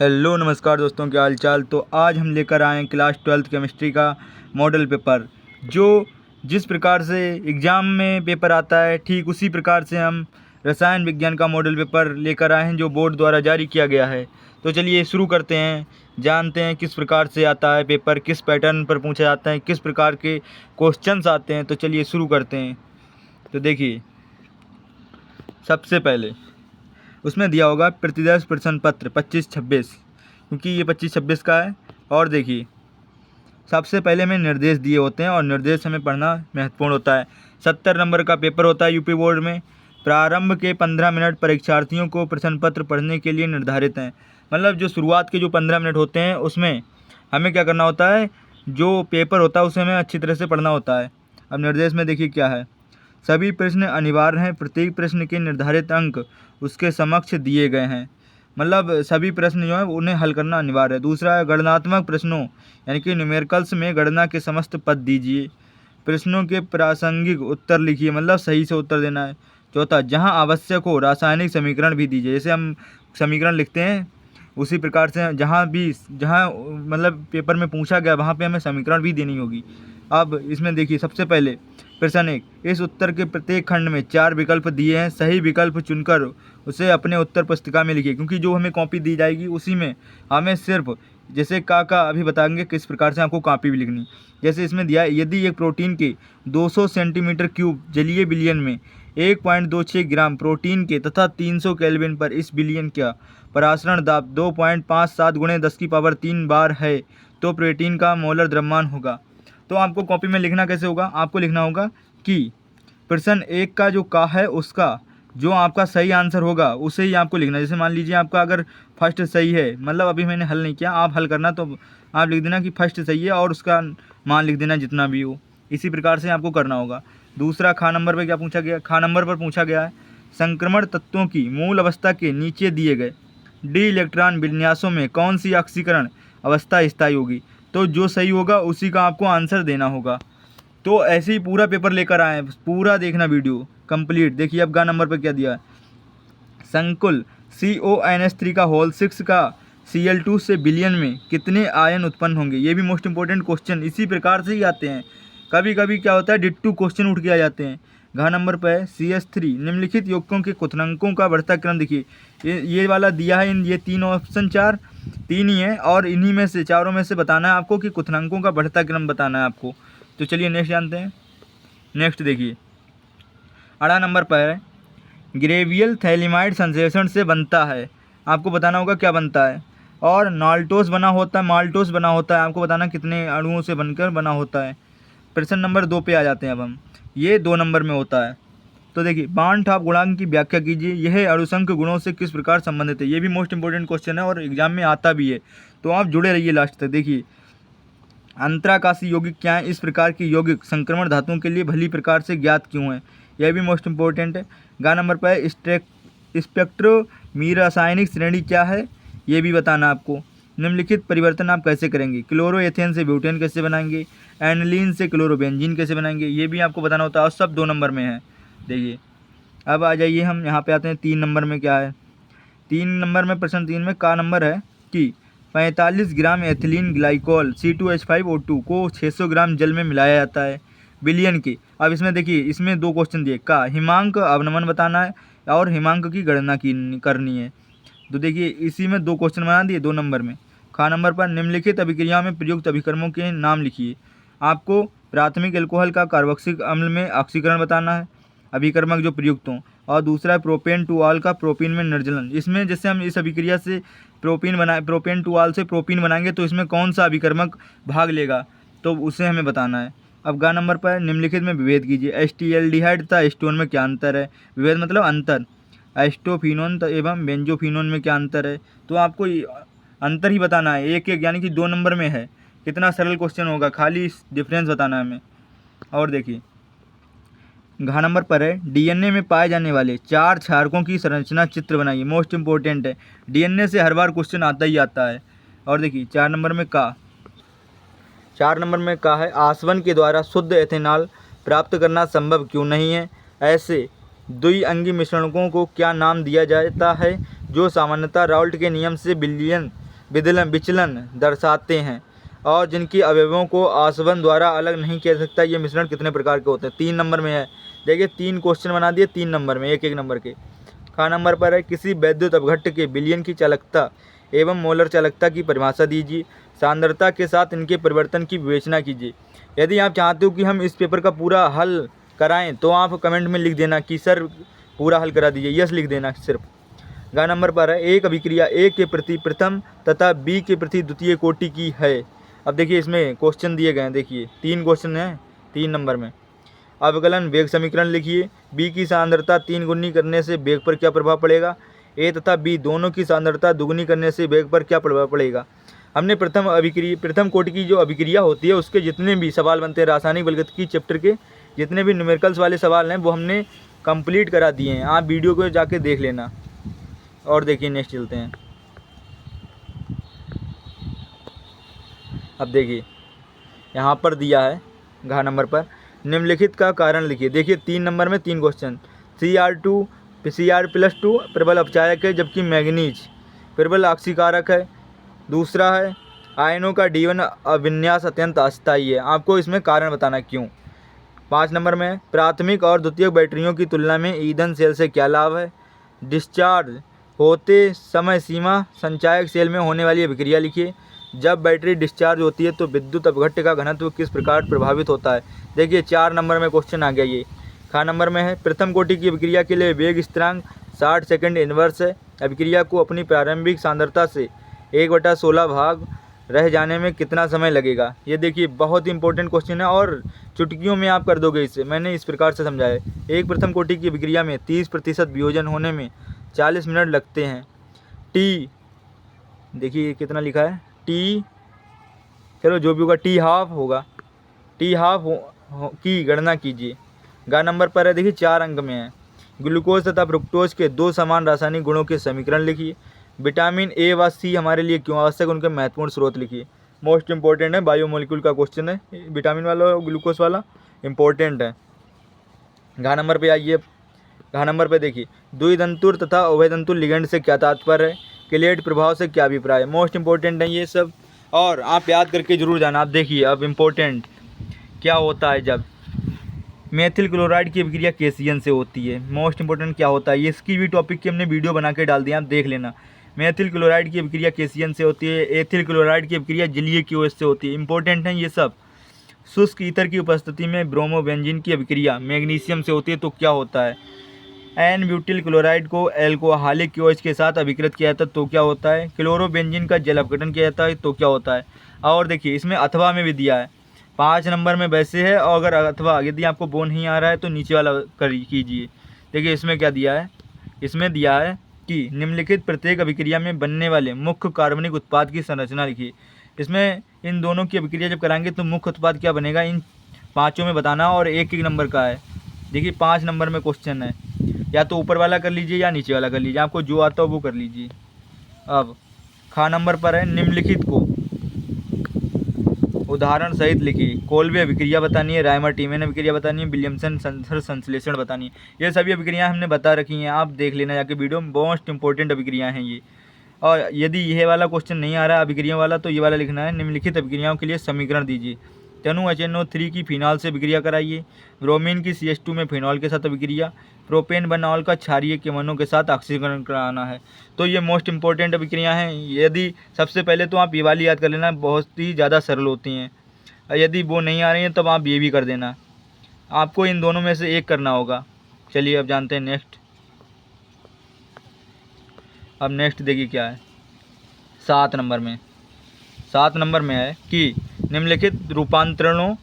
Hello नमस्कार दोस्तों, क्या हाल चाल। तो आज हम लेकर आए हैं क्लास 12th केमिस्ट्री का मॉडल पेपर। जो जिस प्रकार से एग्ज़ाम में पेपर आता है ठीक उसी प्रकार से हम रसायन विज्ञान का मॉडल पेपर लेकर आए हैं जो बोर्ड द्वारा जारी किया गया है। तो चलिए शुरू करते हैं, जानते हैं किस प्रकार से आता है पेपर, किस पैटर्न पर पूछा जाता है, किस प्रकार के क्वेश्चंस आते हैं। तो चलिए शुरू करते हैं। तो देखिए, सबसे पहले उसमें दिया होगा प्रतिदर्श प्रश्न पत्र 25-26, क्योंकि ये 25-26 का है। और देखिए, सबसे पहले में निर्देश दिए होते हैं और निर्देश हमें पढ़ना महत्वपूर्ण होता है। 70 नंबर का पेपर होता है यूपी बोर्ड में। प्रारंभ के 15 मिनट परीक्षार्थियों को प्रश्न पत्र पढ़ने के लिए निर्धारित हैं। मतलब जो शुरुआत के जो 15 मिनट होते हैं उसमें हमें क्या करना होता है, जो पेपर होता है उसे हमें अच्छी तरह से पढ़ना होता है। अब निर्देश में देखिए क्या है, सभी प्रश्न अनिवार्य हैं, प्रत्येक प्रश्न के निर्धारित अंक उसके समक्ष दिए गए हैं। मतलब सभी प्रश्न जो है उन्हें हल करना अनिवार्य है। दूसरा है गणनात्मक प्रश्नों यानी कि न्यूमेरिकल्स में गणना के समस्त पद दीजिए। प्रश्नों के प्रासंगिक उत्तर लिखिए, मतलब सही से उत्तर देना है। चौथा, जहां आवश्यक हो रासायनिक समीकरण भी दीजिए। जैसे हम समीकरण लिखते हैं उसी प्रकार से जहाँ मतलब पेपर में पूछा गया वहाँ पे हमें समीकरण भी देनी होगी। अब इसमें देखिए, सबसे पहले प्रश्न 1, इस उत्तर के प्रत्येक खंड में 4 विकल्प दिए हैं, सही विकल्प चुनकर उसे अपने उत्तर पुस्तिका में लिखिए। क्योंकि जो हमें कॉपी दी जाएगी उसी में हमें सिर्फ जैसे का अभी बताएंगे किस प्रकार से आपको कॉपी भी लिखनी। जैसे इसमें दिया है, यदि एक प्रोटीन के 200 सेंटीमीटर क्यूब जलीय विलयन में 1.26 ग्राम प्रोटीन के तथा 300 केल्विन पर इस विलयन का परासरण दाब 2.57 × 10³ बार है तो प्रोटीन का मोलर द्रव्यमान होगा। तो आपको कॉपी में लिखना कैसे होगा, आपको लिखना होगा कि प्रश्न 1 का जो का है उसका जो आपका सही आंसर होगा उसे ही आपको लिखना है। जैसे मान लीजिए आपका अगर फर्स्ट सही है, मतलब अभी मैंने हल नहीं किया, आप हल करना तो आप लिख देना कि फर्स्ट सही है और उसका मान लिख देना जितना भी हो। इसी प्रकार से आपको करना होगा। दूसरा, खा नंबर पर क्या पूछा गया, खा नंबर पर पूछा गया है संक्रमण तत्वों की मूल अवस्था के नीचे दिए गए डी इलेक्ट्रॉन विन्यासों में कौन सी ऑक्सीकरण अवस्था स्थायी होगी। तो जो सही होगा उसी का आपको आंसर देना होगा। तो ऐसे ही पूरा पेपर लेकर आए, पूरा देखना वीडियो कंप्लीट। देखिए अब गा नंबर पर क्या दिया है, संकुल CONH3 का होल 6 का Cl2 से विलयन में कितने आयन उत्पन्न होंगे। ये भी मोस्ट इंपॉर्टेंट क्वेश्चन इसी प्रकार से ही आते हैं। कभी कभी क्या होता है, डिट्टू क्वेश्चन उठ के आ जाते हैं। घ नंबर पर है CH3 निम्नलिखित यौगिकों के क्वथनांकों का बढ़ता क्रम। देखिए ये वाला दिया है, ये 3 ऑप्शन 3 ही है और इन्हीं में से चारों में से बताना है आपको कि क्वथनांकों का बढ़ता क्रम बताना है आपको। तो चलिए नेक्स्ट जानते हैं। नेक्स्ट देखिए, 18 नंबर पर है ग्रेवियल थैलिमाइड संश्लेषण से बनता है। आपको बताना होगा क्या बनता है। और माल्टोस बना होता है, आपको बताना कितने अणुओं से बनकर बना होता है। प्रश्न नंबर 2 पे आ जाते हैं अब हम, ये 2 नंबर में होता है। तो देखिए, बार्न ठॉप गुणांक की व्याख्या कीजिए, यह अणुसंख्य गुणों से किस प्रकार संबंधित है। ये भी मोस्ट इंपॉर्टेंट क्वेश्चन है और एग्जाम में आता भी है, तो आप जुड़े रहिए लास्ट तक। देखिए, अंतराकाशी यौगिक क्या है, इस प्रकार की यौगिक संक्रमण धातुओं के लिए भली प्रकार से ज्ञात क्यों है। यह भी मोस्ट इंपॉर्टेंट है। गा नंबर पर है स्पेक्ट्रोमी रासायनिक श्रेणी क्या है, ये भी बताना आपको। निम्नलिखित परिवर्तन आप कैसे करेंगे, क्लोरोएथेन से ब्यूटेन कैसे बनाएंगे, एनिलीन से क्लोरोबेंजीन कैसे बनाएंगे, ये भी आपको बताना होता है और सब 2 नंबर में है। देखिए अब आ जाइए, हम यहाँ पे आते हैं 3 नंबर में क्या है। 3 नंबर में प्रश्न 3 में का नंबर है कि 45 ग्राम एथिलीन ग्लाइकोल C2H5O2 को 600 ग्राम जल में मिलाया जाता है विलयन के। अब इसमें देखिए, इसमें 2 क्वेश्चन दिए, का हिमांक अवनमन बताना है और हिमांक की गणना करनी है। तो देखिए इसी में 2 क्वेश्चन बना दिए 2 नंबर में। खा नंबर पर निम्नलिखित अभिक्रियाओं में प्रयुक्त अभिकर्मों के नाम लिखिए। आपको प्राथमिक एल्कोहल का कार्बोक्सिलिक अम्ल में ऑक्सीकरण बताना है, अभिकर्मक जो प्रयुक्त हों। और दूसरा है प्रोपेन टू ऑल का प्रोपीन में निर्जलन। इसमें जैसे हम इस अभिक्रिया से प्रोपेन टू ऑल से प्रोपीन बनाएंगे तो इसमें कौन सा अभिकर्मक भाग लेगा, तो उसे हमें बताना है। अब गा नंबर पर निम्नलिखित में विभेद कीजिए, एस्टिएल्डिहाइड तथा एस्टोन में क्या अंतर है। विभेद मतलब अंतर, एस्टोफिनोन एवं बेंजोफिनोन में क्या अंतर है, तो आपको अंतर ही बताना है। एक यानी कि 2 नंबर में है। कितना सरल क्वेश्चन होगा, खाली डिफरेंस बताना है हमें। और देखिए घ नंबर पर है DNA में पाए जाने वाले 4 क्षारकों की संरचना चित्र बनाइए। मोस्ट इंपॉर्टेंट है, DNA से हर बार क्वेश्चन आता ही आता है। और देखिए 4 नंबर में का है आसवन के द्वारा शुद्ध एथेनॉल प्राप्त करना संभव क्यों नहीं है। ऐसे द्विअंगी मिश्रणों को क्या नाम दिया जाता है जो सामान्यतः राउल्ट के नियम से विलयन विचलन दर्शाते हैं और जिनकी अवयवों को आसवन द्वारा अलग नहीं किया जा सकता। ये मिश्रण कितने प्रकार के होते हैं? 3 नंबर में है। देखिए 3 क्वेश्चन बना दिए 3 नंबर में, एक नंबर के। ख नंबर पर है किसी वैद्युत अपघट्ट के विलयन की चालकता एवं मोलर चालकता की परिभाषा दीजिए। सांद्रता के साथ इनके परिवर्तन की विवेचना कीजिए। यदि आप चाहते हो कि हम इस पेपर का पूरा हल कराएं तो आप कमेंट में लिख देना कि सर पूरा हल करा दीजिए, यस लिख देना सिर्फ। ग नंबर पर है एक अभिक्रिया ए के प्रति प्रथम तथा बी के प्रति द्वितीय कोटि की है। अब देखिए इसमें क्वेश्चन दिए गए हैं, देखिए 3 क्वेश्चन हैं 3 नंबर में। अवकलन वेग समीकरण लिखिए। बी की सांद्रता 3 गुनी करने से वेग पर क्या प्रभाव पड़ेगा? ए तथा बी दोनों की सांद्रता दुगुनी करने से वेग पर क्या प्रभाव पड़ेगा? हमने प्रथम कोटि की जो अभिक्रिया होती है उसके जितने भी सवाल बनते हैं रासायनिक बलगतिकी चैप्टर के, जितने भी न्यूमेरिकल्स वाले सवाल हैं वो हमने कंप्लीट करा दिए हैं। आप वीडियो को जाके देख लेना। और देखिए नेक्स्ट चलते हैं। अब देखिए यहाँ पर दिया है घ नंबर पर निम्नलिखित का कारण लिखिए। देखिए 3 नंबर में 3 क्वेश्चन। Cr+2 प्रबल अपचायक है जबकि मैग्नीज प्रबल ऑक्सीकारक है। दूसरा है आयनों का D1 अविन्यास अत्यंत अस्थायी है। आपको इसमें कारण बताना क्यों। 5 नंबर में प्राथमिक और द्वितीयक बैटरियों की तुलना में ईंधन सेल से क्या लाभ है। डिस्चार्ज होते समय सीमा संचायक सेल में होने वाली अभिक्रिया लिखिए। जब बैटरी डिस्चार्ज होती है तो विद्युत अपघट्ट का घनत्व किस प्रकार प्रभावित होता है। देखिए 4 नंबर में क्वेश्चन आ गया ये। ख नंबर में है प्रथम कोटि की अभिक्रिया के लिए वेग स्थिरांक 60 सेकंड इन्वर्स है। अभिक्रिया को अपनी प्रारंभिक सांद्रता से 1/16 भाग रह जाने में कितना समय लगेगा। ये देखिए बहुत इंपॉर्टेंट क्वेश्चन है और चुटकियों में आप कर दोगे इसे। मैंने इस प्रकार से समझाया है। एक प्रथम कोटि की अभिक्रिया में 30% वियोजन होने में 40 मिनट लगते हैं। टी देखिए कितना लिखा है टी, चलो जो भी होगा टी हाफ होगा, टी हाफ की गणना कीजिए। ग नंबर पर है देखिए 4 अंक में है। ग्लूकोज तथा फ्रुक्टोज के 2 समान रासायनिक गुणों के समीकरण लिखिए। विटामिन ए व सी हमारे लिए क्यों आवश्यक, उनके महत्वपूर्ण स्रोत लिखिए। मोस्ट इंपॉर्टेंट है, बायोमोलिक्यूल का क्वेश्चन है, विटामिन वाला और ग्लूकोज वाला इंपॉर्टेंट है। घ नंबर पे आइए। घ नंबर पे देखिए द्विदंतुर तथा उभयदंतुर लिगेंड से क्या तात्पर्य है। क्लेट प्रभाव से क्या अभिप्राय है। मोस्ट इंपॉर्टेंट है ये सब और आप याद करके जरूर जाना। आप देखिए अब इम्पोर्टेंट क्या होता है जब मेथिल क्लोराइड की अभिक्रिया केसियन से होती है। मोस्ट इंपॉर्टेंट क्या होता है ये, इसकी भी टॉपिक की हमने वीडियो बना के डाल दिया, आप देख लेना। मेथिल क्लोराइड की अभिक्रिया केसियन से होती है। एथिल क्लोराइड की अभिक्रिया जलीय क्यूओएच से होती है। इंपॉर्टेंट है ये सब। शुष्क ईथर की उपस्थिति में ब्रोमोबेंजीन की अभिक्रिया मैग्नीशियम से होती है तो क्या होता है। एन ब्यूटिल क्लोराइड को एल्कोहलिक क्यूओएच के साथ अभिकृत किया जाता है तो क्या होता है। क्लोरोबेंजीन का जल अपघटन किया जाता है तो क्या होता है। और देखिए इसमें अथवा में भी दिया है 5 नंबर में वैसे है, और अगर अथवा यदि आपको वो नहीं आ रहा है तो नीचे वाला कीजिए। देखिए इसमें क्या दिया है, इसमें दिया है कि निम्नलिखित प्रत्येक अभिक्रिया में बनने वाले मुख्य कार्बनिक उत्पाद की संरचना लिखिए। इसमें इन दोनों की अभिक्रिया जब कराएंगे तो मुख्य उत्पाद क्या बनेगा इन 5 में बताना और 1 नंबर का है। देखिए 5 नंबर में क्वेश्चन है, या तो ऊपर वाला कर लीजिए या नीचे वाला कर लीजिए, आपको जो आता हो वो कर लीजिए। अब ख नंबर पर है निम्नलिखित को उदाहरण सहित लिखिए। कोल्बे अभिक्रिया बतानी है, रायमर टीमेन अभिक्रिया बतानी है, विलियमसन संथर संश्लेषण बतानी है। ये सभी अभिक्रियाएं हमने बता रखी हैं, आप देख लेना जाके वीडियो में। मोस्ट इंपॉर्टेंट अभिक्रियाएं हैं ये। और यदि यह वाला क्वेश्चन नहीं आ रहा है अभिक्रिया वाला तो ये वाला लिखना है। निम्नलिखित अभिक्रियाओं के लिए समीकरण दीजिए। तनु HNO3 की फिनॉल से अभिक्रिया कराइए। ब्रोमीन की CH2 में फिनॉल के साथ अभिक्रिया। प्रोपेन बनॉल का क्षारीय केमनों के साथ ऑक्सीकरण कराना है। तो ये मोस्ट इंपॉर्टेंट अभिक्रियाएं हैं। यदि सबसे पहले तो आप ये वाली याद कर लेना, बहुत ही ज़्यादा सरल होती हैं। यदि वो नहीं आ रही हैं तब आप ये भी कर देना। आपको इन दोनों में से एक करना होगा। चलिए अब जानते हैं नेक्स्ट। अब नेक्स्ट देखिए क्या है 7 नंबर में। 7 नंबर में है कि निम्नलिखित रूपांतरणों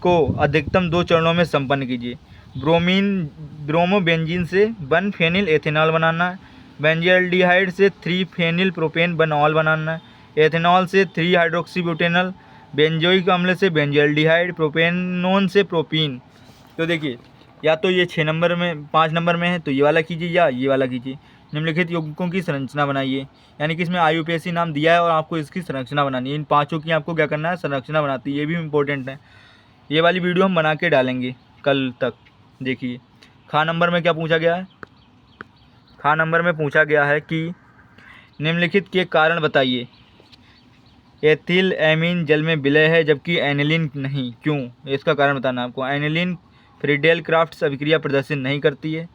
को अधिकतम 2 चरणों में संपन्न कीजिए। ब्रोमोबेंजीन से 1 फेनिल एथेनॉल बनाना है। बेंजल्डिहाइड से 3 फेनिल प्रोपेन बनॉल बनाना है। एथेनॉल से 3 हाइड्रोक्सीब्यूटेनॉल। बेंजोइक अम्ल से बेंजल्डिहाइड। प्रोपेनोन से प्रोपीन। तो देखिए या तो ये 6 नंबर में 5 नंबर में है तो ये वाला कीजिए या ये वाला कीजिए। निम्नलिखित यौगिकों की संरचना बनाइए, यानी कि इसमें IUPAC नाम दिया है और आपको इसकी संरचना बनानी है। इन 5 की आपको क्या करना है, संरचना बनाती है। ये भी इम्पोर्टेंट है। ये वाली वीडियो हम बना के डालेंगे कल तक। देखिए ख नंबर में क्या पूछा गया है। ख नंबर में पूछा गया है कि निम्नलिखित के कारण बताइए। एथिल एमीन जल में विलय है जबकि एनिलीन नहीं, क्यों? इसका कारण बताना आपको। एनिलीन फ्रीडेल क्राफ्ट अभिक्रिया प्रदर्शित नहीं करती है।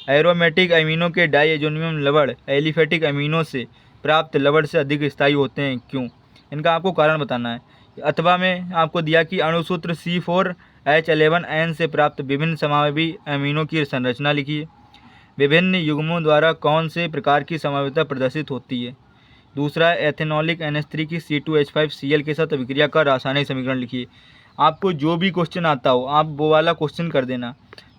एरोमेटिक अमीनों के डाइएजोनियम लवण एलिफेटिक अमीनों से प्राप्त लवण से अधिक स्थायी होते हैं, क्यों? इनका आपको कारण बताना है। अथवा में आपको दिया कि अणुसूत्र C4H11N से प्राप्त विभिन्न समावयवी अमीनों की संरचना लिखिए। विभिन्न युग्मों द्वारा कौन से प्रकार की समावयवता प्रदर्शित होती है? दूसरा, एथेनॉलिक NH3 की C2H5Cl के साथ अभिक्रिया का रासायनिक समीकरण लिखिए। आपको जो भी क्वेश्चन आता हो आप वो वाला क्वेश्चन कर देना,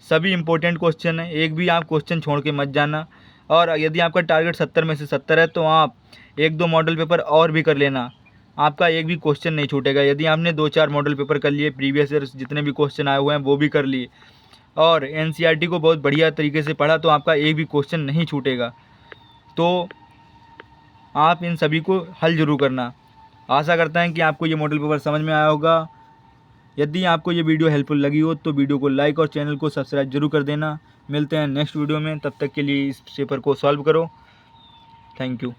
सभी इंपॉर्टेंट क्वेश्चन है, एक भी आप क्वेश्चन छोड़ के मत जाना। और यदि आपका टारगेट 70 में से 70 है तो आप 1-2 मॉडल पेपर और भी कर लेना, आपका एक भी क्वेश्चन नहीं छूटेगा। यदि आपने 2-4 मॉडल पेपर कर लिए, प्रीवियस ईयर जितने भी क्वेश्चन आए हुए हैं वो भी कर लिए और NCERT को बहुत बढ़िया तरीके से पढ़ा तो आपका एक भी क्वेश्चन नहीं छूटेगा। तो आप इन सभी को हल ज़रूर करना। आशा करता हैं कि आपको ये मॉडल पेपर समझ में आया होगा। यदि आपको ये वीडियो हेल्पफुल लगी हो तो वीडियो को लाइक और चैनल को सब्सक्राइब जरूर कर देना। मिलते हैं नेक्स्ट वीडियो में, तब तक के लिए इस पेपर को सॉल्व करो। Thank you.